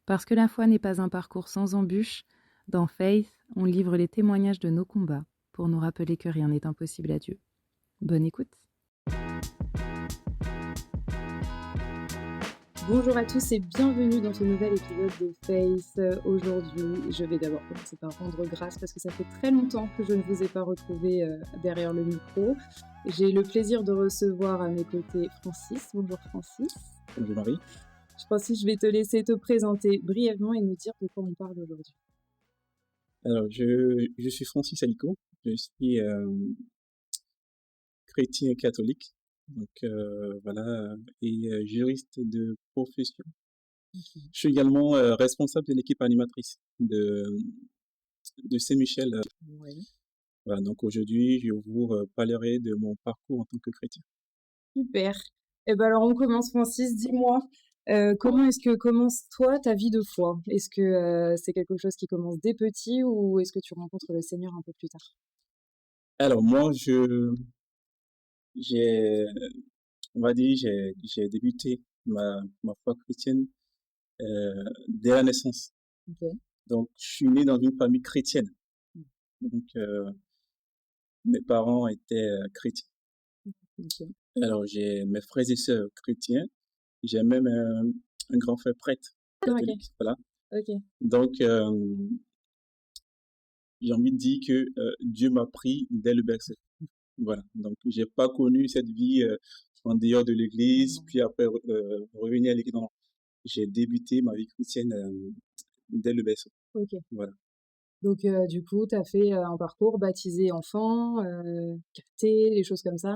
Parce que la foi n'est pas un parcours sans embûches, dans Faith, on livre les témoignages de nos combats pour nous rappeler que rien n'est impossible à Dieu. Bonne écoute. Bonjour à tous et bienvenue dans ce nouvel épisode de Faith. Aujourd'hui, je vais d'abord commencer par rendre grâce parce que ça fait très longtemps que je ne vous ai pas retrouvé derrière le micro. J'ai le plaisir de recevoir à mes côtés Francis. Bonjour Francis. Bonjour Marie. Francis, je vais te laisser te présenter brièvement et nous dire de quoi on parle aujourd'hui. Alors, je suis Francis Aliko, je suis chrétien catholique, donc voilà, et juriste de profession. Okay. Je suis également responsable de l'équipe animatrice de Saint-Michel. Oui. Voilà, donc aujourd'hui, je vous parlerai de mon parcours en tant que chrétien. Super. Et ben alors on commence Francis, dis-moi. Comment est-ce que commence toi ta vie de foi? Est-ce que c'est quelque chose qui commence dès petit ou est-ce que tu rencontres le Seigneur un peu plus tard? Alors moi, on va dire, j'ai débuté ma foi chrétienne dès la naissance. Okay. Donc, je suis né dans une famille chrétienne. Donc, mes parents étaient chrétiens. Okay. Alors, j'ai mes frères et sœurs chrétiens. J'ai même un grand frère prêtre catholique. Okay. Voilà. Okay. Donc, j'ai envie de dire que Dieu m'a pris dès le berceau. Voilà. Donc, j'ai pas connu cette vie en dehors de l'église, puis après revenir à l'église. Non. J'ai débuté ma vie chrétienne dès le berceau. Ok. Voilà. Donc, du coup, tu as fait un parcours baptisé enfant, caté, des choses comme ça?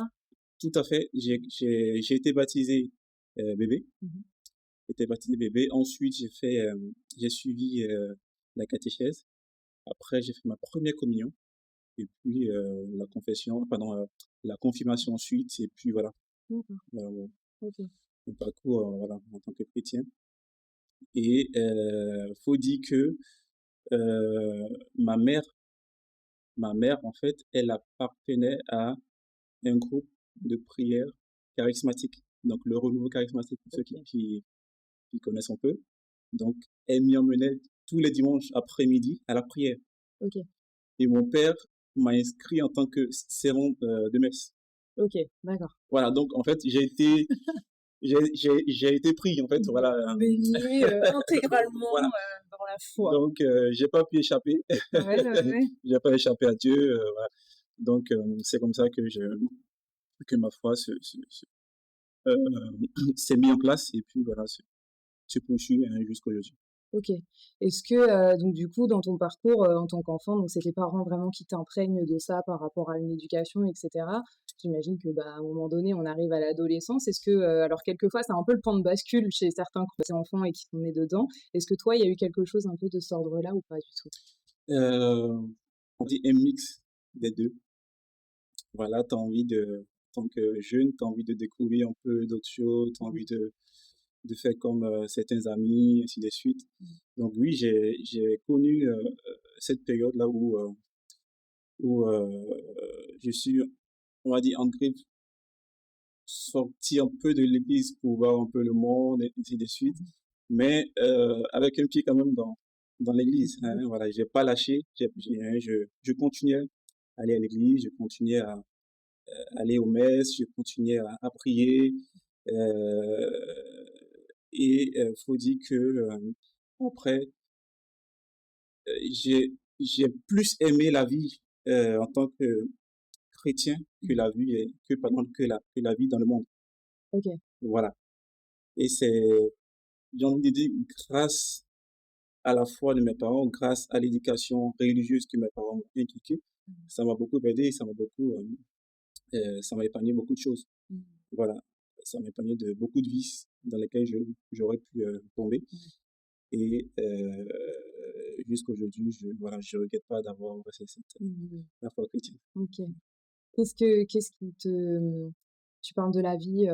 Tout à fait. J'ai été baptisé bébé. Mm-hmm. J'ai été baptisé bébé. Ensuite, j'ai suivi la catéchèse. Après, j'ai fait ma première communion. Et puis, la confirmation ensuite. Et puis, voilà. D'accord. Voilà, Okay. mon parcours, voilà, en tant que chrétien. Et faut dire que ma mère, en fait, elle appartenait à un groupe de prière charismatique. Donc, le renouveau charismatique, pour ceux qui connaissent un peu. Donc, elle m'y emmenait tous les dimanches après-midi à la prière. Ok. Et mon père m'a inscrit en tant que servant de messe. Ok, d'accord. Voilà, donc en fait, j'ai été pris, en fait, voilà. Baigné intégralement voilà. dans la foi. Donc, j'ai pas pu échapper. Ouais. J'ai pas échappé à Dieu. Voilà. Donc, c'est comme ça que ma foi s'est mise en place et puis voilà, se poursuit jusqu'à aujourd'hui. Ok. Est-ce que, donc du coup, dans ton parcours en tant qu'enfant, donc c'est tes parents vraiment qui t'imprègnent de ça par rapport à une éducation, etc. J'imagine que, à un moment donné, on arrive à l'adolescence. Est-ce que, alors quelquefois, c'est un peu le point de bascule chez certains enfants et qui sont nés dedans. Est-ce que toi, il y a eu quelque chose un peu de cet ordre-là ou pas du tout? On dit un mix des deux. Voilà, en tant que jeune, tu as envie de découvrir un peu d'autres choses, tu as envie de faire comme certains amis, ainsi de suite. Donc oui, j'ai connu cette période-là où je suis, on va dire, sorti un peu de l'église pour voir un peu le monde, et ainsi de suite. Mais avec un pied quand même dans l'église. Hein, voilà, j'ai pas lâché, je continuais à aller à l'église, je continuais à aller aux messes, je continuais à prier. Et faut dire que après, j'ai plus aimé la vie en tant que chrétien que la vie que la vie dans le monde. Ok. Voilà. Et j'ai envie de dire, grâce à la foi de mes parents, grâce à l'éducation religieuse que mes parents m'ont inculquée, ça m'a beaucoup aidé, ça m'a épargné beaucoup de choses. Voilà. Ça m'a épargné de beaucoup de vices dans lesquels j'aurais pu tomber. Et jusqu'à aujourd'hui, je regrette pas d'avoir embrassé la foi chrétienne. Ok. Qu'est-ce qui te... Tu parles de la vie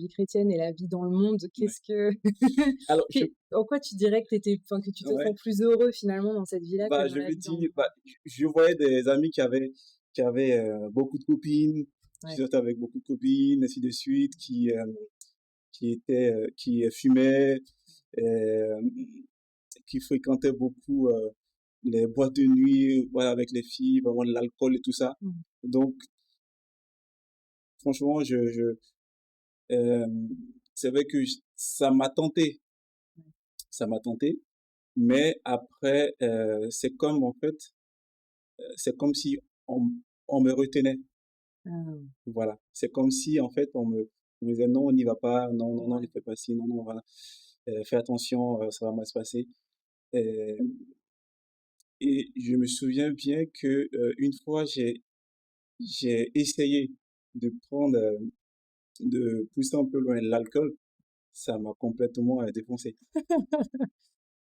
chrétienne et la vie dans le monde. Qu'est-ce que... Alors, en quoi tu dirais que que tu te sens plus heureux finalement dans cette vie-là que dans la vie dans le monde? Je voyais des amis qui avaient beaucoup de copines, qui sortaient avec beaucoup de copines, ainsi de suite, qui fumaient, qui fréquentait beaucoup les boîtes de nuit, voilà, avec les filles, vraiment de l'alcool et tout ça. Mmh. Donc, franchement, euh, c'est vrai que ça m'a tenté, Ouais. ça m'a tenté, mais après, c'est comme si on, on me retenait. Ah, Voilà. C'est comme si, en fait, on me disait non, on n'y va pas, non, non, non, ne ouais. fais pas ci, non, non, voilà. Fais attention, ça va mal se passer. Euh, et je me souviens bien que une fois, j'ai essayé de de pousser un peu loin l'alcool, ça m'a complètement défoncé.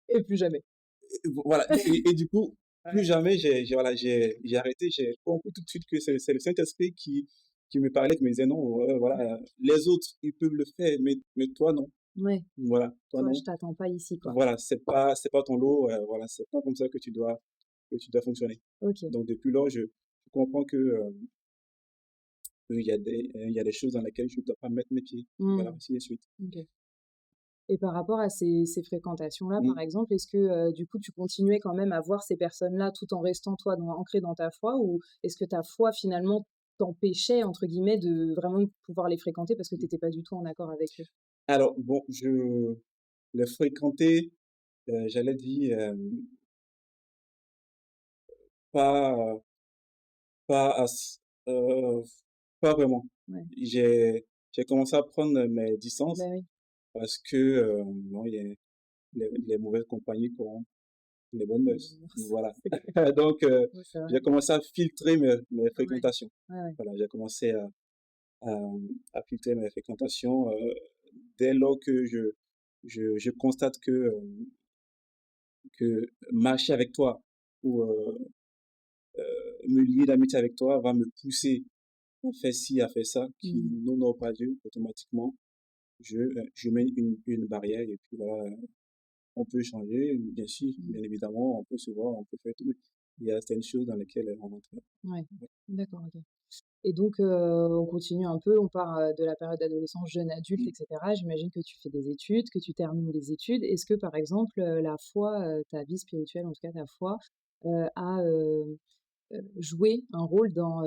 Et plus jamais. Voilà. Et du coup, plus Ouais. jamais voilà, j'ai arrêté, j'ai compris tout de suite que c'est le Saint-Esprit qui me parlait, qui me disait non, voilà, les autres, ils peuvent le faire, mais toi, non. Ouais. Voilà, toi, Toi, je non. t'attends pas ici, quoi. Voilà, c'est pas ton lot, voilà, c'est pas comme ça que tu dois fonctionner. OK. Donc, depuis lors, je comprends il y a des choses dans lesquelles je ne dois pas mettre mes pieds. Voilà, Mmh. ainsi de suite. OK. Et par rapport à ces fréquentations-là, par Mm. exemple, est-ce que, du coup, tu continuais quand même à voir ces personnes-là tout en restant, toi, ancré dans ta foi? Ou est-ce que ta foi, finalement, t'empêchait, entre guillemets, de vraiment pouvoir les fréquenter parce que tu étais pas du tout en accord avec eux? Alors, bon, je les fréquentais, j'allais dire, pas, pas, à ce- euh, pas vraiment. Ouais. J'ai commencé à prendre mes Bah distances oui. parce que bon, les mauvaises compagnies corrompent les bonnes mœurs. Voilà. C'est clair. Donc, Ouais, c'est vrai. j'ai commencé à filtrer mes Ouais. fréquentations. Ouais, ouais. Voilà, j'ai commencé à, à filtrer mes fréquentations dès lors que je constate que marcher avec toi ou me lier d'amitié avec toi va me pousser à faire ci, à faire ça, qui Mmh. n'honore pas Dieu, automatiquement, je mets une barrière et puis voilà, on peut changer, bien sûr, Mmh. bien évidemment, on peut se voir, on peut faire tout, mais il y a certaines choses dans lesquelles on entre. Ouais. D'accord, OK. Et donc, on continue un peu, on part, de la période d'adolescence, jeune adulte et cetera. J'imagine que tu fais des études, que tu termines les études. Est-ce que, par exemple, la foi, ta vie spirituelle, en tout cas ta foi, a, joué un rôle dans,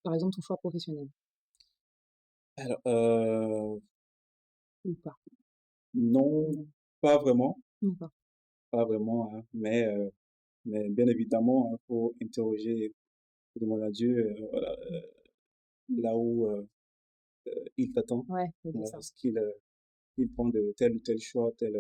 par exemple, ton choix professionnel? Alors, Ou pas? non, Non. pas vraiment, D'accord. pas vraiment, hein, mais bien évidemment, il faut interroger, faut demander à Dieu, voilà, Mmh. là où il t'attend, Ouais, il dit voilà, ça. est-ce qu'il prend de tel ou tel choix, telle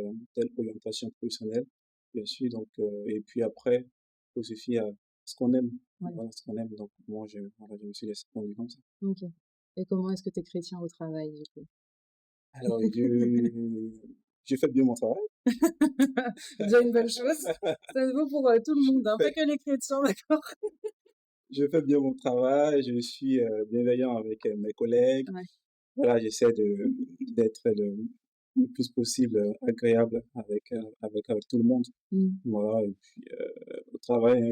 orientation professionnelle, bien sûr, donc, et puis après, il faut se fier à ce qu'on aime, Ouais, voilà, ce qu'on aime, donc moi, voilà, je me suis laissé conduire comme ça. OK. Et comment est-ce que tu es chrétien au travail, du coup? Alors, je fais bien mon travail. C'est déjà une bonne chose. Ça vaut pour, tout le monde, hein, pas que les chrétiens, d'accord? Je fais bien mon travail, je suis bienveillant avec mes collègues. Ouais. Voilà, j'essaie d'être le plus possible agréable avec tout le monde. Mmh. Voilà, et puis au travail, hein,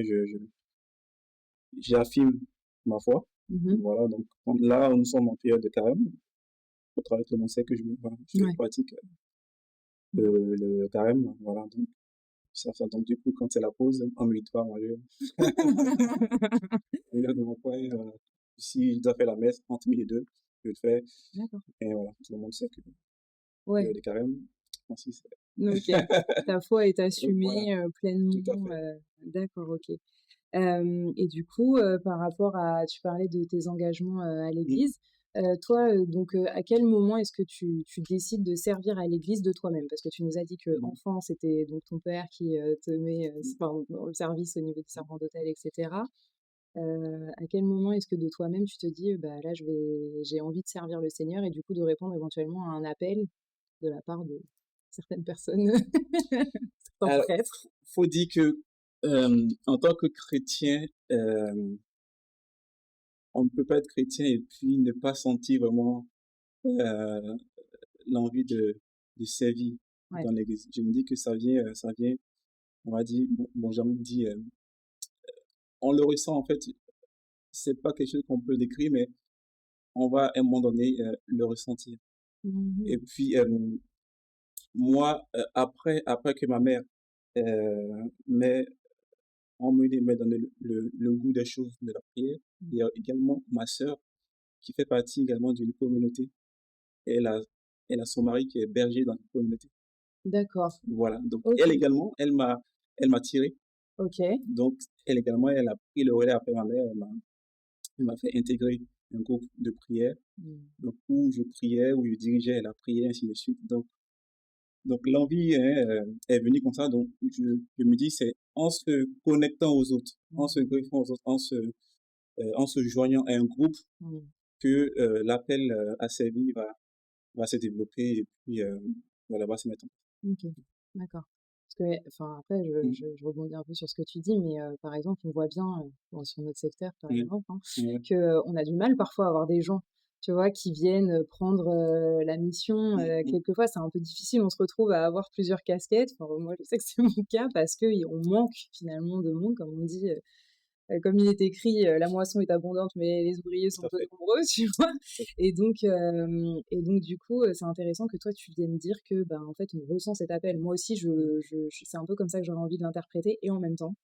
j'affirme ma foi. Mmh. Voilà, donc là, nous sommes en période de carême. Au travail, tout le monde sait que voilà, je Ouais. pratique Mmh. le carême. Voilà, donc, donc du coup, quand c'est la pause, on ne m'invite pas à manger. Je regarde mon coin, voilà. Si je dois faire la messe entre midi et deux, je le fais. D'accord. Et voilà, tout le monde sait que Ouais. le carême, Francis, OK. Ta foi est voilà, assumée, tout à pleinement, fait. d'accord, OK. Et du coup, par rapport à tu parlais de tes engagements, à Mm. l'église, toi, donc, à quel moment est-ce que tu décides de servir à l'église de toi-même? Parce que tu nous as dit Mm. qu'enfant, c'était donc ton père qui, te met, enfin, dans le service au niveau des servants d'hôtel et cetera. À quel moment est-ce que de toi-même tu te dis: «Bah, là, j'ai envie de servir le Seigneur» et du coup de répondre éventuellement à un appel de la part de certaines personnes, certains Alors, prêtres? faut dire que en tant que chrétien, on ne peut pas être chrétien et puis ne pas sentir vraiment euh, l'envie de servir Ouais. dans l'église. Je me dis que ça vient, on va dire, bon j'ai envie de dire, on le ressent en fait, c'est pas quelque chose qu'on peut décrire, mais on va à un moment donné le ressentir. Mmh. Et puis, moi, après que ma mère mais on m'a donné le goût des choses de la prière. Il y a également ma sœur qui fait partie également d'une communauté. Elle a, elle a son mari qui est berger dans une communauté. D'accord. Voilà. Donc, Ok. elle également, elle m'a tiré. Ok. Donc, elle également, elle a pris le relais après ma mère. Elle m'a fait intégrer un groupe de prière. Donc, où je priais, où je dirigeais la prière, ainsi de suite. Donc l'envie est venue comme ça. Donc, je me dis, c'est en se connectant aux autres, en se greffant aux autres, en se joignant à un groupe que l'appel à servir va se développer et puis voilà, va se mettre en place. Ok. D'accord. Parce que, enfin, après, je rebondis un peu sur ce que tu dis, mais par exemple, on voit bien bon, sur notre secteur, par exemple, hein, Ouais. que on a du mal parfois à avoir des gens, tu vois, qui viennent prendre la mission. Quelquefois, c'est un peu difficile. On se retrouve à avoir plusieurs casquettes. Enfin, moi, je sais que c'est mon cas parce que on manque finalement de monde, comme on dit. Comme il est écrit, la moisson est abondante, mais les ouvriers sont Tout à peu fait. nombreux, tu vois. Tout à fait. Et donc du coup, c'est intéressant que toi tu viennes dire que, ben, en fait, on ressent cet appel. Moi aussi, c'est un peu comme ça que j'aurais envie de l'interpréter. Et en même temps,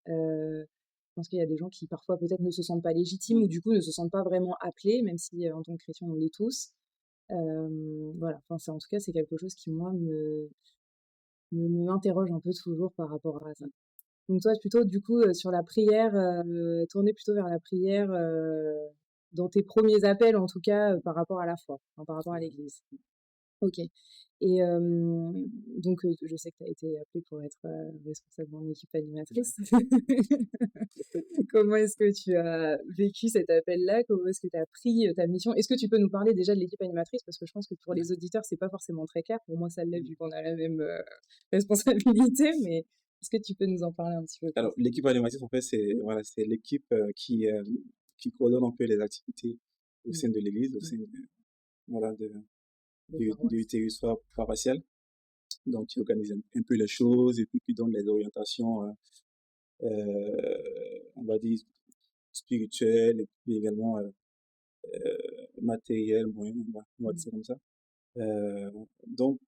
je pense qu'il y a des gens qui parfois peut-être ne se sentent pas légitimes ou du coup ne se sentent pas vraiment appelés, même si en tant que chrétien on l'est tous. Voilà. Enfin, en tout cas, c'est quelque chose qui moi m'interroge un peu toujours par rapport à ça. Donc toi, plutôt du coup sur la prière, tourner plutôt vers la prière dans tes premiers appels en tout cas par rapport à la foi, enfin, par rapport à l'Église. Ok. Et donc je sais que tu as été appelée pour être responsable en équipe animatrice. Comment est-ce que tu as vécu cet appel-là? Comment est-ce que tu as pris ta mission? Est-ce que tu peux nous parler déjà de l'équipe animatrice? Parce que je pense que pour les auditeurs, c'est pas forcément très clair. Pour moi, ça l'est vu qu'on a la même responsabilité, mais est-ce que tu peux nous en parler un petit peu plus? Alors, l'équipe animatrice, en fait, c'est l'équipe qui coordonne un peu les activités au sein de l'église, au sein voilà, Des du paroisses. territoire paroissial. Donc, qui organise un peu les choses et puis qui donne les orientations, on va dire, spirituelles et puis également matérielles, on va dire ça comme ça. Donc,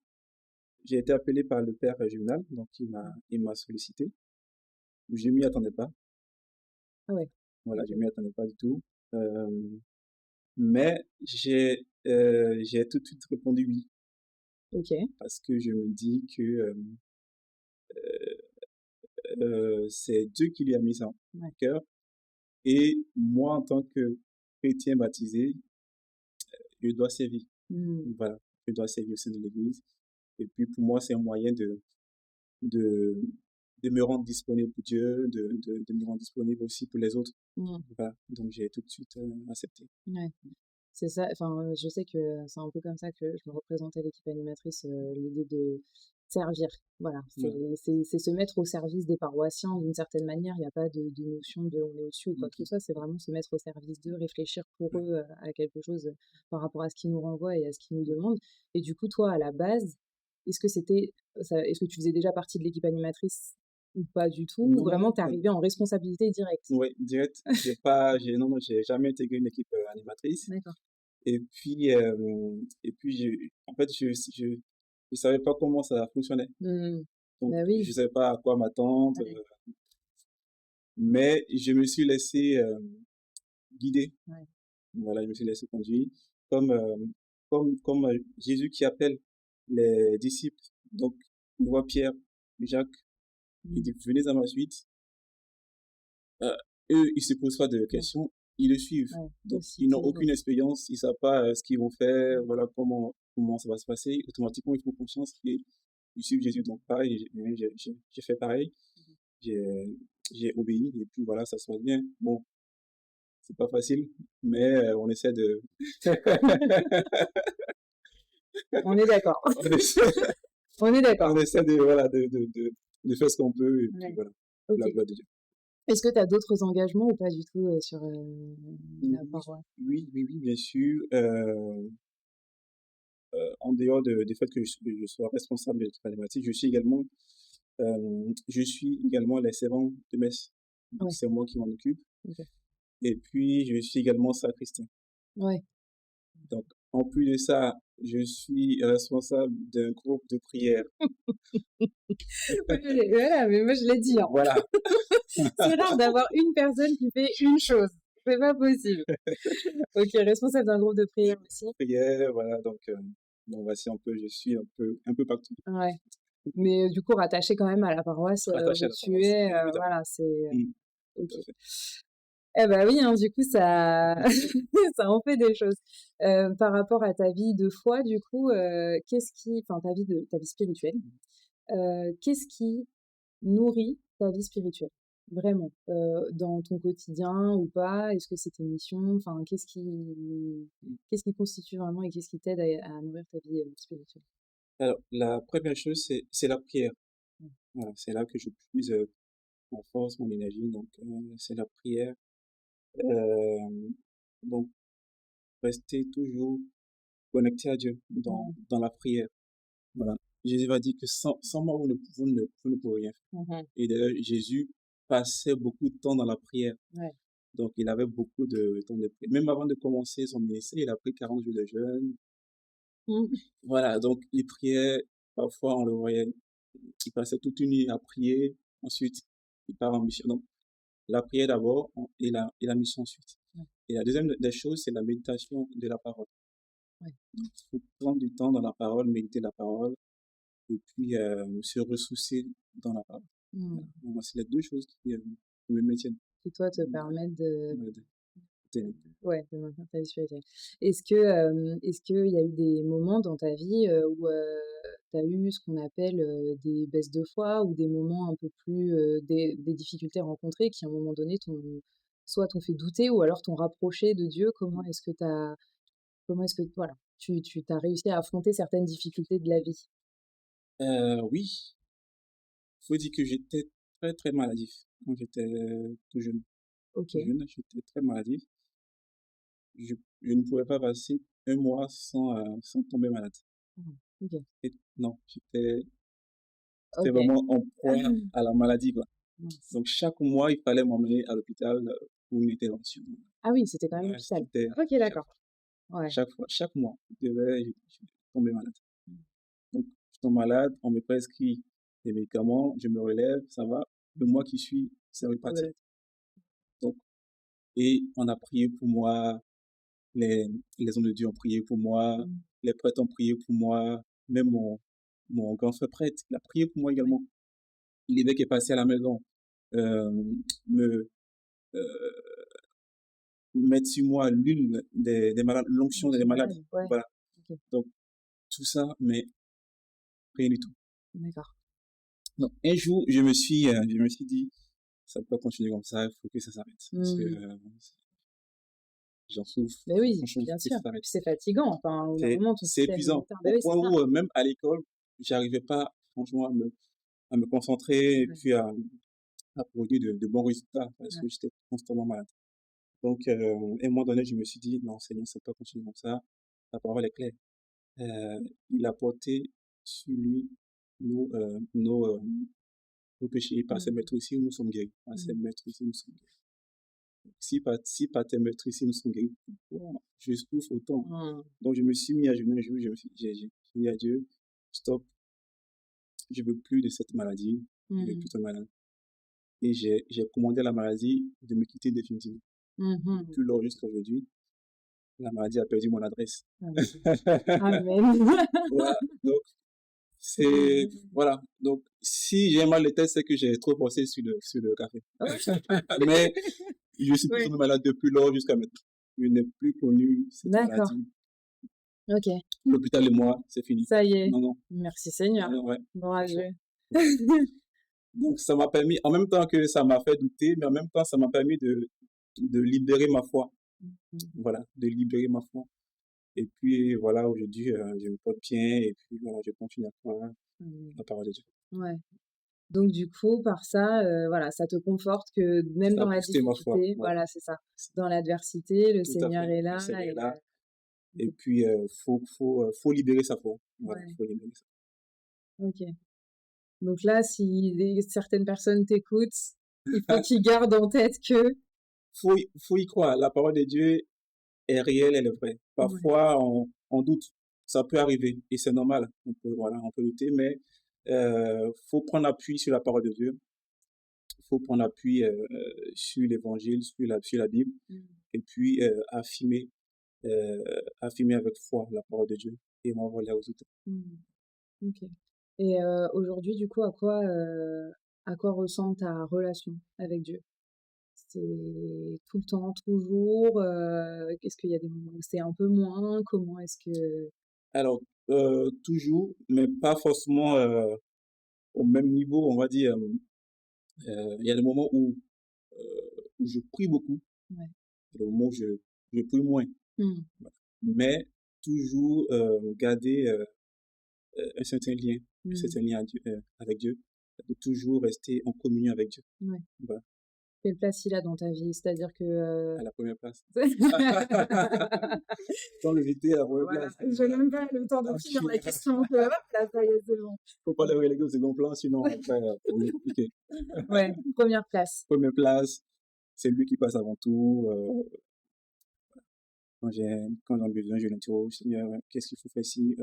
j'ai été appelé par le père Juvenal, donc il m'a sollicité. Je m'y attendais pas. Ah ouais, Voilà, je ok. m'y attendais pas du tout. Euh, mais j'ai tout de suite répondu oui, Ok. parce que je me dis que c'est Dieu qui lui a mis ça en Ouais. cœur. Et moi, en tant que chrétien baptisé, je dois servir. Hmm. Voilà, je dois servir au sein de l'Église. Et puis pour moi, c'est un moyen de, de me rendre disponible pour Dieu, de me rendre disponible aussi pour les autres. Hmm. Voilà, donc j'ai tout de suite accepté. Ouais. C'est ça, enfin, je sais que c'est un peu comme ça que je me représentais l'équipe animatrice, l'idée de servir. Voilà, Voilà. c'est se mettre au service des paroissiens d'une certaine manière. Il n'y a pas de notion de on est au-dessus ou quoi que ce soit. C'est vraiment se mettre au service d'eux, réfléchir pour eux à quelque chose par rapport à ce qu'ils nous renvoient et à ce qu'ils nous demandent. Et du coup, toi, à la base, est-ce que tu faisais déjà partie de l'équipe animatrice ou pas du tout? Ou Non, vraiment non, t'es arrivé en responsabilité directe? ouais, direct. Non, non, j'ai jamais intégré une équipe animatrice. D'accord. Et puis, en fait, je savais pas comment ça fonctionnait. Hmm. Donc, Bah je oui. savais pas à quoi m'attendre. Ouais. Mais je me suis laissé guider. Ouais. Voilà, je me suis laissé conduire. Comme, euh, comme Jésus qui appelle les disciples. Donc, il voit Pierre, Jacques, il Hmm. dit, venez à ma suite. Euh, eux, ils se posent pas de Ouais. questions, ils le suivent. Ouais, Donc, ils n'ont aussitôt, aucune expérience, ils savent pas ce qu'ils vont faire, mmh, voilà comment ça va se passer. Automatiquement, ils font confiance et ils suivent Jésus. Donc, pareil, j'ai fait pareil. J'ai, j'ai obéi et puis voilà, ça se passe bien. Bon, c'est pas facile, mais on essaie de, on est d'accord. on essaie, On est d'accord. on essaie de, voilà, de faire ce qu'on peut et puis Ouais. voilà, OK. la gloire de Dieu. Est-ce que tu as d'autres engagements ou pas du tout, sur, la Oui, paroisse? oui, bien sûr. En dehors du fait que je sois responsable de l'équipe animatique, je suis également les servants de messe. Donc, Ouais, c'est moi qui m'en occupe. OK. Et puis, je suis également sacristain. Ouais, Donc, En plus de ça, je suis responsable d'un groupe de prière. Voilà, mais moi je l'ai dit, hein. Voilà. C'est rare d'avoir une personne qui fait une chose. C'est pas possible. Ok, responsable d'un groupe de prière aussi. Prière, voilà. Donc voici un peu, je suis un peu partout. Ouais. Mais du coup, rattaché quand même à la paroisse Rattaché où à la tu paroisse, es, évidemment. voilà, c'est Tout ok. à fait. Eh ben oui, hein, du coup, ça, ça en fait des choses. Par rapport à ta vie de foi, du coup, enfin, ta vie spirituelle, qu'est-ce qui nourrit ta vie spirituelle? Vraiment, dans ton quotidien ou pas? Est-ce que c'est tes missions? Enfin, qu'est-ce qui constitue vraiment et qu'est-ce qui t'aide à nourrir ta vie spirituelle? Alors, la première chose, c'est la prière. Mmh. Voilà, c'est là que je puise ma force, mon énergie. Donc, c'est la prière. Donc, rester toujours connecté à Dieu Mmh. dans la prière. Voilà. Jésus va dire que sans moi, vous ne pouvez rien faire. Mmh. Et d'ailleurs, Jésus passait beaucoup de temps dans la prière. Ouais. Donc, il avait beaucoup de temps de prière. Même avant de commencer son ministère, il a pris 40 jours de jeûne. Mmh. Voilà, donc il priait. Parfois, on le voyait, il passait toute une nuit à prier. Ensuite, il part en mission. Donc, la prière d'abord et la mission ensuite. Ouais. Et la deuxième des choses, c'est la méditation de la parole. Ouais. Donc, il faut prendre du temps dans la parole, méditer la parole, et puis se ressourcer dans la parole. Mmh. Voilà. Donc, moi, c'est les deux choses qui me maintiennent. Qui toi te Voilà. permettent de De- ouais, de maintenir ta vie spirituelle. Est-ce qu'il y a eu des moments dans ta vie, où, tu as eu ce qu'on appelle, des baisses de foi ou des moments un peu plus, des difficultés rencontrées qui à un moment donné t'ont fait douter ou alors t'ont rapproché de Dieu? Comment est-ce que voilà, tu as réussi à affronter certaines difficultés de la vie? Oui, faut dire que j'étais très très maladif quand j'étais tout jeune. Tout OK. jeune, j'étais très maladif. Je ne pouvais pas passer un mois sans tomber malade. Mmh. OK. Et non, j'étais OK. vraiment en proie à la maladie, quoi. Mince. Donc chaque mois, il fallait m'emmener à l'hôpital pour une intervention. Ah oui, c'était quand même Ouais, l'hôpital. c'était OK, d'accord. Ouais. chaque fois, chaque mois, je tombais malade. Mmh. Donc je tombe malade, on me prescrit des médicaments, je me relève, ça va. Le mois qui suit, c'est reparti. Rebelote. Donc, et on a prié pour moi, les hommes de Dieu ont prié pour moi, Mmh. les prêtres ont prié pour moi, même mon grand frère prêtre, il a prié pour moi Ouais. également. L'évêque est passé à la maison, euh, me euh, mettre sur moi l'huile des malades, l'onction Ils des sont malades. malades? Ouais. Voilà. OK. Donc, tout ça, mais rien du tout. D'accord. Donc, un jour, je me suis dit, ça ne peut pas continuer comme ça, il faut que ça s'arrête. Parce que Mmh. j'en souffre, Beh oui, franchement, il bien faut que sûr. ça s'arrête. Puis c'est fatigant, enfin, au bout d'un moment, ton C'est système épuisant. immunitaire beh Au oui, c'est point ça. où, même à l'école, j'arrivais pas, franchement, à me concentrer et Ouais, puis à produire de bons résultats parce ouais. que j'étais constamment malade. Donc, à un moment donné, je me suis dit, non, Seigneur, ça ne peut pas continuer comme ça. La parole est claire. Il a porté sur lui nos, euh, nos, euh, nos péchés. Par ses Mmh. maîtres nous sommes guéris. Par ses Mmh. maîtres nous sommes guéris. Si par tes maîtres nous sommes guéris, pourquoi je souffre autant? Mmh. Donc, je me suis mis à genoux un jour, j'ai dit à Dieu, stop, je veux plus de cette maladie, je veux Mmh. plus être malade. Et j'ai commandé à la maladie de me quitter définitivement. Mmh. Depuis lors jusqu'à aujourd'hui, la maladie a perdu mon adresse. Amen. Voilà. Donc, voilà. Donc, si j'ai mal de tête, c'est que j'ai trop bossé sur le café. Mais je suis plus Oui. tombé malade depuis lors jusqu'à maintenant. Je n'ai plus connu cette D'accord. maladie. OK. L'hôpital et moi, c'est fini. Ça y est. Non, non. Merci Seigneur. Ouais. Gloire à Dieu. Donc, ça m'a permis, en même temps que ça m'a fait douter, mais en même temps, ça m'a permis de libérer ma foi. Mmh. Voilà, de libérer ma foi. Et puis, voilà, aujourd'hui, je me porte bien et puis, voilà, je continue à croire Mmh. la parole de Dieu. Ouais. Donc du coup, par ça, voilà, ça te conforte que même Ça a dans la boosté ma foi. difficulté, Ouais, voilà, c'est ça. Dans l'adversité, le tout à Seigneur fait. est Le là Seigneur est et là. Et OK. puis, faut libérer sa foi. Voilà, Ouais. faut libérer sa OK. Donc là, si certaines personnes t'écoutent, il faut qu'ils gardent en tête que faut y croire. La parole de Dieu est réelle, elle est vraie. ouais. Parfois, on doute. Ça peut arriver et c'est normal. On peut douter, mais faut prendre appui sur la parole de Dieu. Faut prendre appui sur l'Évangile, sur la Bible, et puis euh, affirmer avec foi la parole de Dieu et on va voir les résultats. Ok. Et aujourd'hui, du coup, à quoi ressemble ta relation avec Dieu? C'est tout le temps, toujours? Est-ce qu'il y a des moments où c'est un peu moins? Comment est-ce que... Alors, toujours, mais pas forcément au même niveau, on va dire. Il y a des moments où je prie beaucoup, Ouais. il y a des moments où je prie moins, Hmm. mais toujours garder un certain lien, Hmm. avec Dieu, de toujours rester en communion avec Dieu. Ouais. Voilà, Quelle place il a dans ta vie? C'est-à-dire que... à la première place. Sans l'éviter à la première Voilà, place. je n'aime pas le temps de Ok. finir la question. Hop là, ça y est, c'est bon. Faut pas le reléguer au second plan, sinon après, faut m'expliquer. Ouais, première place. Première place, c'est lui qui passe avant tout. Quand j'ai besoin, je l'interroge, Seigneur, qu'est-ce qu'il faut faire ici?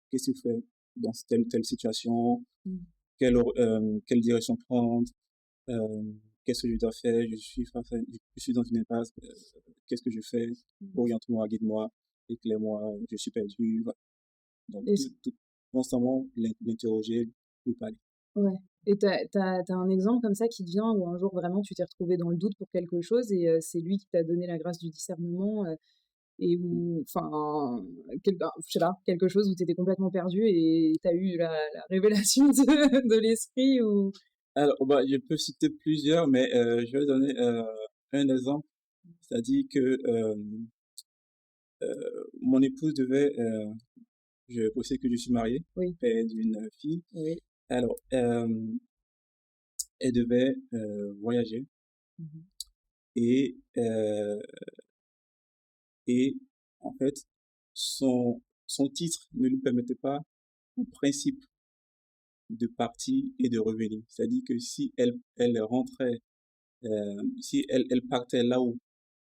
Qu'est-ce qu'il faut faire dans telle situation? Hmm. Quelle direction prendre? Euh, Qu'est-ce que je dois faire? Je suis dans une impasse. Qu'est-ce que je fais? Oriente-moi, guide-moi, éclaire-moi, je suis perdu. Voilà. Donc, constamment l'interroger, lui parler. Ouais. Et t'as un exemple comme ça qui te vient où un jour vraiment tu t'es retrouvé dans le doute pour quelque chose et c'est lui qui t'a donné la grâce du discernement et où, enfin, je sais pas, quelque chose où t'étais complètement perdu et t'as eu la révélation de l'esprit ou... Alors, bah, je peux citer plusieurs, mais je vais donner un exemple. C'est-à-dire que mon épouse devait, je précise que je suis marié, Oui, père d'une fille. oui. Alors, elle devait voyager Mhm. et, et en fait, son titre ne lui permettait pas, en principe, de partir et de revenir. C'est-à-dire que si elle rentrait, si elle partait là où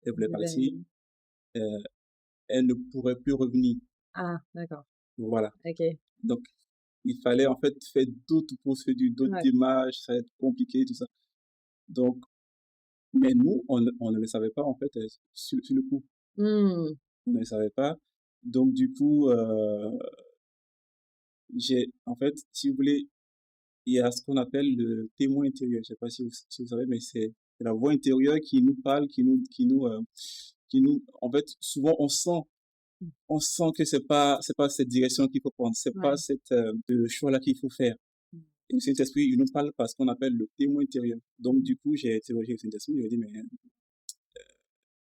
elle voulait partir, euh, elle ne pourrait plus revenir. Ah, d'accord. Voilà. Ok. Donc, il fallait en fait faire d'autres procédures, d'autres Ouais. démarches, ça va être compliqué, tout ça. Donc, mais nous, on ne le savait pas en fait sur le coup. Hmm. On ne le savait pas. Donc, du coup, en fait, si vous voulez, il y a ce qu'on appelle le témoin intérieur. Je sais pas si vous savez, mais c'est la voix intérieure qui nous parle, en fait, souvent on sent que c'est pas cette direction qu'il faut prendre, c'est pas Ouais. ce choix-là qu'il faut faire. Et le Saint-Esprit, il nous parle par ce qu'on appelle le témoin intérieur. Donc, du coup, j'ai interrogé le Saint-Esprit, je lui ai dit, mais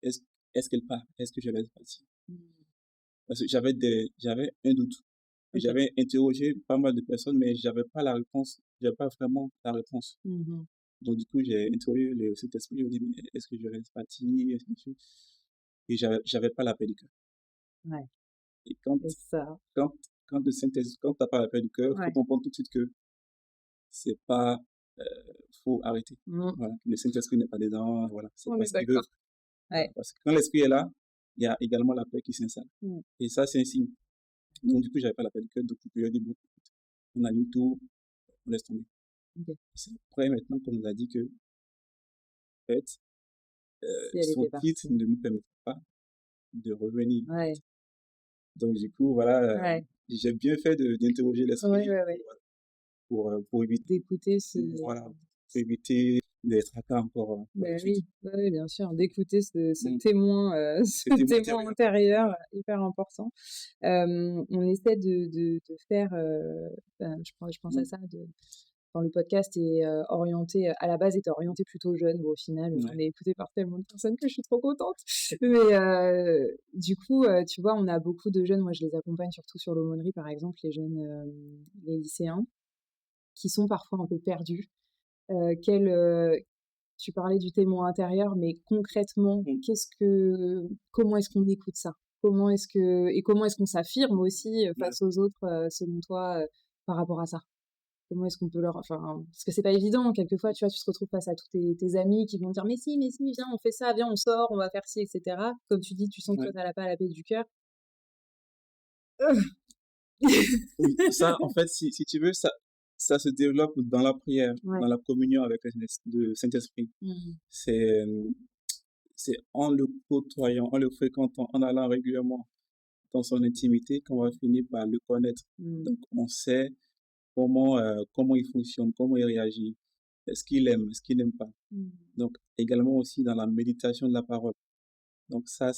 est-ce, est-ce qu'elle part? Est-ce que je laisse partir? Parce que j'avais un doute. Et Ok. j'avais interrogé pas mal de personnes, mais j'avais pas la réponse. J'avais pas vraiment la réponse. Mhm. Donc, du coup, j'ai interrogé le Saint-Esprit, je lui ai dit, mais est-ce que je laisse partir? Et j'avais pas la paix du cœur. Ouais. Et Et ça. quand, quand t'as pas la paix du cœur, faut Ouais. comprendre tout de suite que c'est pas, euh, faut arrêter. Mm. Voilà. Le Saint-Esprit n'est pas dedans, voilà. C'est On pas est ce qu'il veut. d'accord. Voilà. Ouais. Parce que quand l'Esprit est là, il y a également la paix qui s'installe. Mm. Et ça, c'est un signe. Donc, du coup, j'avais pas la paix du cœur, donc je lui ai dit, bon, on annule tout, on laisse tomber. Ok. C'est après, maintenant, qu'on nous a dit que, en fait, Si elle son était titre partie. ne lui permettait pas de revenir. Ouais. Donc, du coup, voilà, Ouais. j'ai bien fait d'interroger Ouais, l'Esprit ouais, ouais. pour éviter, D'écouter ce... voilà, pour éviter d'être atteint encore par la Ben suite. oui, oui, bien sûr, d'écouter ce Mm. témoin, Ce ce témoin témoin intérieur. intérieur, hyper important. On essaie de faire, je pense à Mm. ça, quand le podcast est orienté, à la base était orienté plutôt jeune, bon, au final, on Ouais. est écouté par tellement de personnes que je suis trop contente. Mais du coup, tu vois, on a beaucoup de jeunes, moi je les accompagne surtout sur l'aumônerie par exemple, les jeunes, les lycéens, qui sont parfois un peu perdus. Euh, quel, euh, Tu parlais du témoin intérieur, mais concrètement, Mm. comment est-ce qu'on écoute ça? Comment est-ce qu'on s'affirme aussi Ouais. face aux autres, selon toi, par rapport à ça? Comment est-ce qu'on peut enfin, parce que c'est pas évident, quelquefois, tu vois, tu te retrouves face à tous tes amis qui vont te dire, mais si, viens, on fait ça, viens, on sort, on va faire ci, etc. Comme tu dis, tu sens que Ouais. toi, t'as pas la paix du cœur. Oui, ça, en fait, si tu veux, ça se développe dans la prière, Ouais. dans la communion avec le Saint-Esprit. Mmh. C'est, c'est en le côtoyant, en le fréquentant, en allant régulièrement dans son intimité qu'on va finir par le connaître. Mmh. Donc, on sait comment il fonctionne, comment il réagit, ce qu'il aime, ce qu'il n'aime pas. Mmh. Donc, également aussi dans la méditation de la parole. Donc, c'est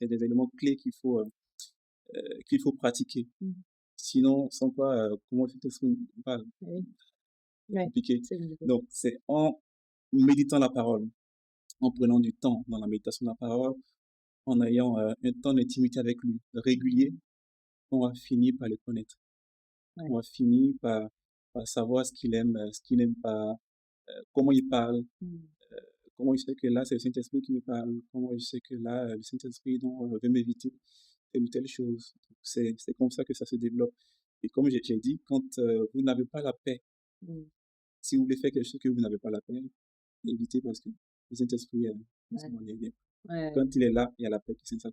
des éléments clés qu'il faut pratiquer. Mmh. Sinon, sans quoi, comment tu te sens pas Bah oui. Ouais, compliqué. c'est compliqué. Donc, c'est en méditant la parole, en prenant du temps dans la méditation de la parole, en ayant un temps d'intimité avec lui régulier, on va finir par le connaître. Ouais. On va finir par savoir ce qu'il aime, ce qu'il n'aime pas, comment il parle, Mmh. comment il sait que là, c'est le Saint-Esprit qui me parle, comment il sait que là, le Saint-Esprit veut m'éviter telle ou telle chose. Donc, c'est comme ça que ça se développe. Et comme j'ai dit, quand vous n'avez pas la paix, Mmh. si vous voulez faire quelque chose que vous n'avez pas la paix, évitez parce que le Saint-Esprit, Ouais. c'est mon bien. Ouais. Quand il est là, il y a la paix qui s'installe.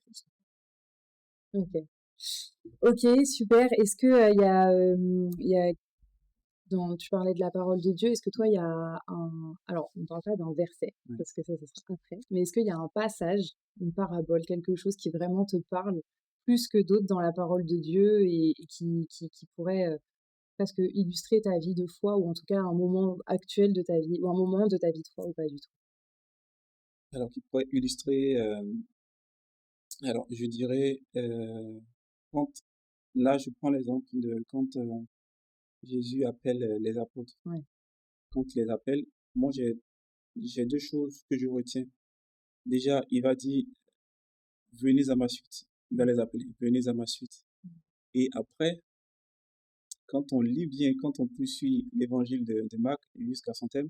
OK. OK, super. Est-ce que, il y a tu parlais de la parole de Dieu, est-ce que toi, il y a alors on ne parle pas d'un verset, Ouais. parce que ça sera après, mais est-ce qu'il y a un passage, une parabole, quelque chose qui vraiment te parle plus que d'autres dans la parole de Dieu et qui pourrait presque illustrer ta vie de foi ou en tout cas un moment actuel de ta vie ou un moment de ta vie de foi ou pas du tout? Alors, qui pourrait illustrer, alors je dirais, quand, là, je prends l'exemple de quand Jésus appelle les apôtres. Ouais. Quand il les appelle, moi, j'ai deux choses que je retiens. Déjà, il va dire, venez à ma suite. Il va Mmh. les appeler, venez à ma suite. Et après, quand on lit bien, quand on poursuit l'évangile de Marc jusqu'à son thème,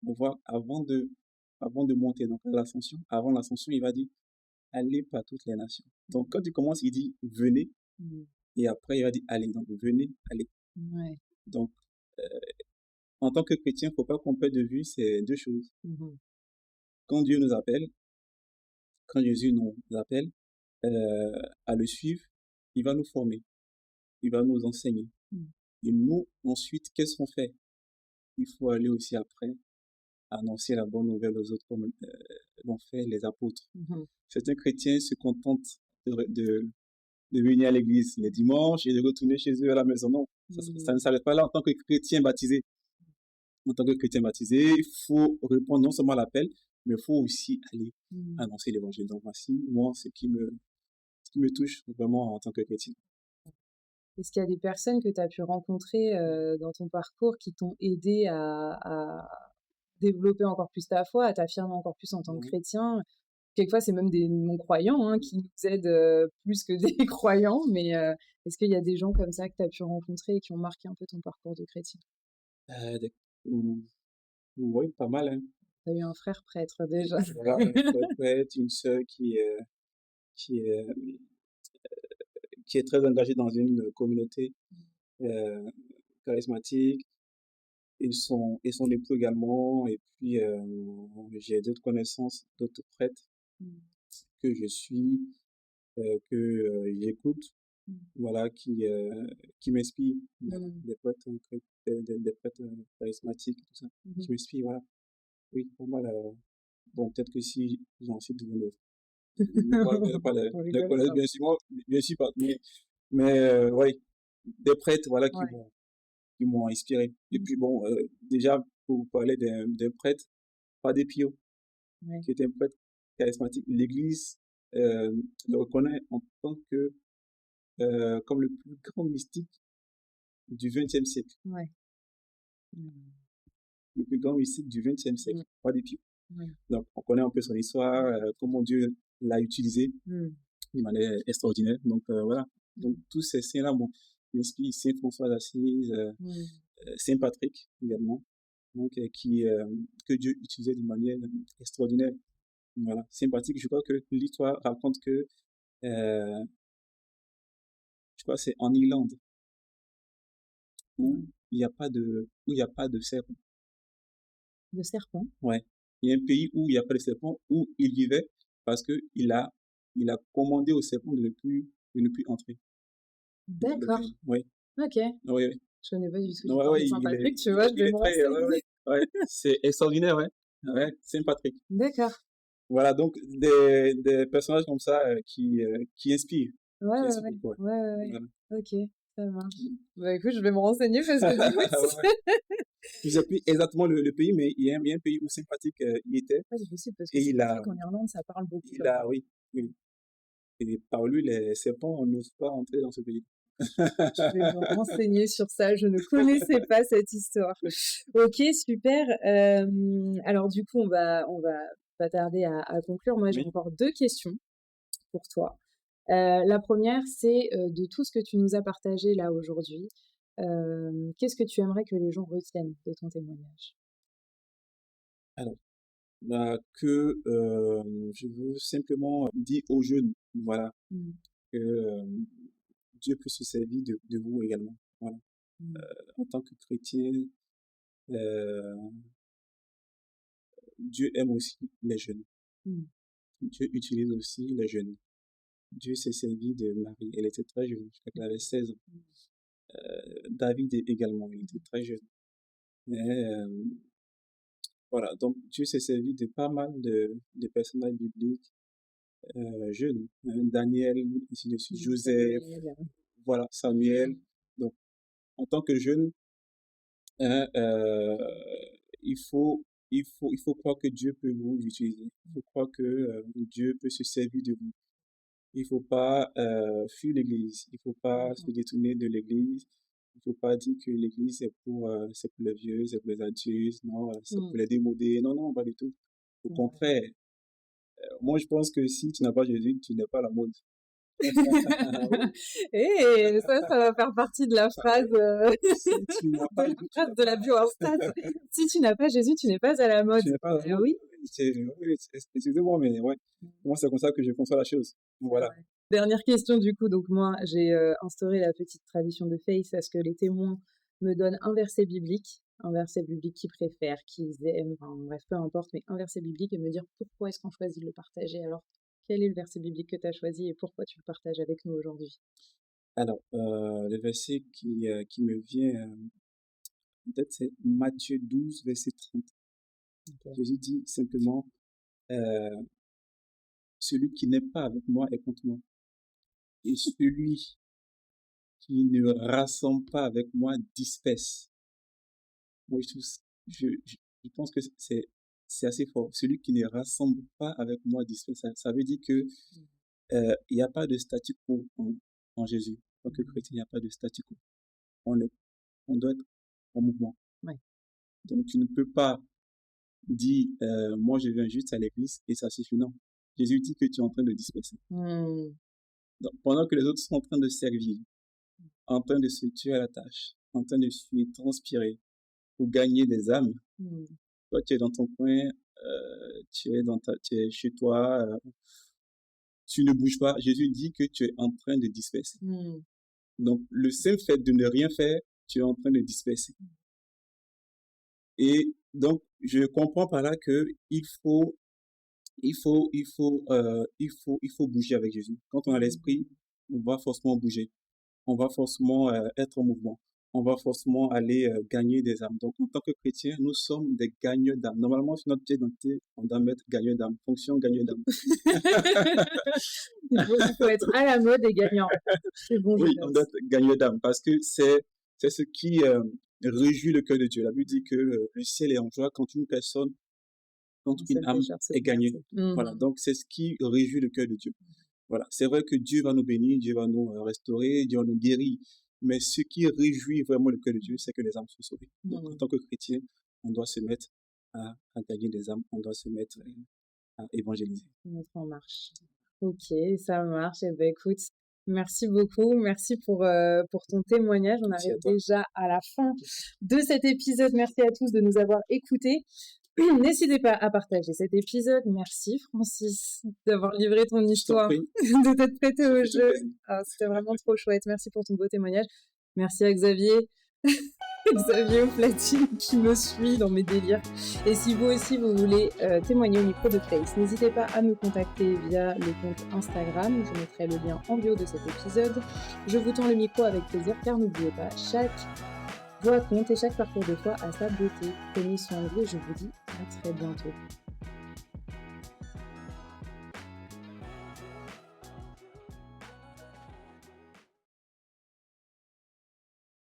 on voit avant de monter donc à l'ascension, avant l'ascension, il va dire, allez par toutes les nations. Donc, quand il commence, il dit, venez, Mmh. et après, il va dire, allez. Donc, venez, allez. Ouais. Donc, en tant que chrétien, il ne faut pas qu'on perde de vue ces deux choses. Mmh. Quand Dieu nous appelle, quand Jésus nous appelle à le suivre, il va nous former, il va nous enseigner. Mmh. Et nous, ensuite, qu'est-ce qu'on fait? Il faut aller aussi après annoncer la bonne nouvelle aux autres comme l'ont fait les apôtres. Mmh. Certains chrétiens se contentent de venir à l'église les dimanches et de retourner chez eux à la maison. Non, ça ne Mmh. s'arrête pas là en tant que chrétien baptisé. En tant que chrétien baptisé, il faut répondre non seulement à l'appel, mais il faut aussi aller Mmh. annoncer l'évangile. Donc voici, moi, ce qui me touche vraiment en tant que chrétien. Est-ce qu'il y a des personnes que tu as pu rencontrer, dans ton parcours qui t'ont aidé à développer encore plus ta foi, à t'affirmer encore plus en tant que Ouais. chrétien? Quelquefois, c'est même des non-croyants, hein, qui nous aident, plus que des croyants, mais est-ce qu'il y a des gens comme ça que tu as pu rencontrer et qui ont marqué un peu ton parcours de chrétien? Des- mm, oui, pas mal, hein. Tu as eu un frère prêtre déjà. Voilà, un frère prêtre, une sœur qui est, qui est très engagée dans une communauté euh, charismatique, et son époux également. Et puis, j'ai d'autres connaissances, d'autres prêtres Mmh. que je suis, que j'écoute, Mmh. voilà, qui m'inspirent, Mmh. des prêtres, des prêtres charismatiques, tout ça, Mmh. qui m'inspirent, voilà. Oui, pas mal. Bon, peut-être que si j'en cite, vous ne pas On les rigole, connaître, ça va. bien sûr pas. Mais oui, des prêtres, voilà, Ouais. qui m'ont inspiré. Et Mmh. puis bon, déjà, pour vous parler d'un prêtre, Padre Pio, Ouais. qui était un prêtre charismatique, l'Église le reconnaît en tant que, comme le plus grand mystique du XXe siècle. Ouais. Mmh. Le plus grand mystique du XXe Mmh. siècle, Padre Pio. Ouais. Donc, on connaît un peu son histoire, comment Dieu l'a utilisé Mmh. de manière extraordinaire. Donc, voilà. Mmh. Donc, tous ces saints-là m'inspirent. Saint François d'Assise, Mmh. Saint Patrick également, donc, que Dieu utilisait d'une manière extraordinaire. Voilà. Saint Patrick, je crois que l'histoire raconte que, euh, je crois que c'est en Irlande, où Mmh. où il y a pas de serpent. Le serpent? Ouais. Il y a un pays où il n'y a pas de serpent, où il vivait parce que il a commandé au serpent de ne plus de ne plus entrer dans le D'accord. pays. Oui, Ok. oui, oui. Je connais pas du tout Ouais, l'histoire de ouais, Saint-Patrick, tu vois, je il vais est me très, ouais, ouais, renseigner. ouais. C'est extraordinaire, ouais. Ouais, Saint-Patrick. D'accord. Voilà, donc des personnages comme ça qui inspirent, Ouais, qui ouais, inspirent ouais. beaucoup, ouais. Ouais, ouais, ouais. Voilà. Ok, ça marche. Bah écoute, je vais me renseigner parce que du coup, Ouais, ouais. Je sais plus exactement le pays, mais il y a un pays où Saint-Patrick y était c'est possible parce que et Saint-Patrick en Irlande, ça parle beaucoup là-bas. oui, oui. Et par lui, les serpents n'osent pas entrer dans ce pays. Je vais me renseigner sur ça, je ne connaissais pas cette histoire. Ok, super. Alors du coup, on va pas tarder à conclure. Moi, j'ai Oui. encore 2 questions pour toi. La première, c'est de tout ce que tu nous as partagé là aujourd'hui, qu'est-ce que tu aimerais que les gens retiennent de ton témoignage? Alors, bah, que je veux simplement dire aux jeunes, voilà, Mmh. que Dieu peut se servir de vous également. Voilà. Mmh. En tant que chrétien, euh, Dieu aime aussi les jeunes. Mmh. Dieu utilise aussi les jeunes. Dieu s'est servi de Marie. Elle était très jeune, je crois qu'elle avait 16 ans. David également, il était très jeune. Mais, voilà, donc Dieu s'est servi de pas mal de personnages bibliques jeunes. Daniel, ainsi de suite, Joseph, Samuel. voilà, Samuel. Donc, en tant que jeune, hein, il faut, il faut croire que Dieu peut vous utiliser. Il faut croire que Dieu peut se servir de vous. Il faut pas fuir l'Église. Il faut pas se détourner de l'Église. Il faut pas dire que l'Église c'est pour les vieux, c'est pour les adultes, non, c'est Mmh. pour les démodés. Non, non, pas du tout. Au Ouais. contraire, moi je pense que si tu n'as pas Jésus, tu n'es pas la mode. Oui, Et ça va faire partie de la phrase, si tu n'as pas Jésus, tu n'es de la pas, bio Insta. Si tu n'as pas Jésus, tu n'es pas à la mode. tu n'es pas la mode. Oui. Oui, excusez-moi, mais ouais, moi c'est comme ça que je conçois la chose. Voilà. Ouais. Dernière question du coup, donc moi j'ai instauré la petite tradition de Faith à ce que les témoins me donnent un verset biblique qu'ils préfèrent, qu'ils aiment, enfin bref, peu importe, mais un verset biblique et me dire pourquoi est-ce qu'on choisit de le partager. Alors, quel est le verset biblique que tu as choisi et pourquoi tu le partages avec nous aujourd'hui? Alors, le verset qui me vient en tête, c'est Matthieu 12, verset 30. Ok. Jésus dit simplement, euh, celui qui n'est pas avec moi est contre moi. Et celui qui ne rassemble pas avec moi disperse. Moi, je pense que c'est assez fort. Celui qui ne rassemble pas avec moi disperse. Ça veut dire que il n'y a pas de statu quo en Jésus. En tant que chrétien, il n'y a pas de statu quo. On, est, on doit être en mouvement. Ouais. Donc, tu ne peux pas dire, moi, je viens juste à l'église et ça suffit. Non. Jésus dit que tu es en train de disperser. Mmh. Donc, pendant que les autres sont en train de servir, en train de se tuer à la tâche, en train de fuir, transpirer pour gagner des âmes, Mmh. toi, tu es dans ton coin, tu es chez toi, tu ne bouges pas. Jésus dit que tu es en train de disperser. Mmh. Donc, le simple fait de ne rien faire, tu es en train de disperser. Et donc, je comprends par là que il faut bouger avec Jésus. Quand on a l'esprit, on va forcément bouger. On va forcément être en mouvement. On va forcément aller gagner des âmes. Donc, en tant que chrétien, nous sommes des gagneurs d'âmes. Normalement, sur notre pied d'identité, on doit mettre gagneur d'âme, fonction gagneur d'âme. Il faut être à la mode et gagnant. C'est bon, Oui, je on note. doit être gagneur d'âme parce que c'est ce qui réjouit le cœur de Dieu. La Bible dit que le ciel est en joie quand une personne, quand Un une seul âme pécheur se est gagnée. convertit. Voilà, donc c'est ce qui réjouit le cœur de Dieu. Voilà, c'est vrai que Dieu va nous bénir, Dieu va nous restaurer, Dieu va nous guérir. Mais ce qui réjouit vraiment le cœur de Dieu, c'est que les âmes sont sauvées. Donc, en tant que chrétien, on doit se mettre à gagner des âmes, on doit se mettre à évangéliser. Mettre en marche. Ok, ça marche. Eh ben, écoute, merci beaucoup. Merci pour ton témoignage. On Merci à arrive toi. déjà à la fin de cet épisode. Merci à tous de nous avoir écoutés. N'hésitez pas à partager cet épisode. Merci Francis d'avoir livré ton Je t'en histoire, prie. de t'être prêté Ça au fait tout jeu. plaisir. Ah, c'était vraiment trop chouette. Merci pour ton beau témoignage. Merci à Xavier. Xavier au platine qui me suit dans mes délires. Et si vous aussi vous voulez témoigner au micro de Place, n'hésitez pas à me contacter via le compte Instagram. Je mettrai le lien en bio de cet épisode. Je vous tends le micro avec plaisir car n'oubliez pas, chaque voix compte et chaque parcours de foi a sa beauté. Prenez soin de vous et je vous dis à très bientôt.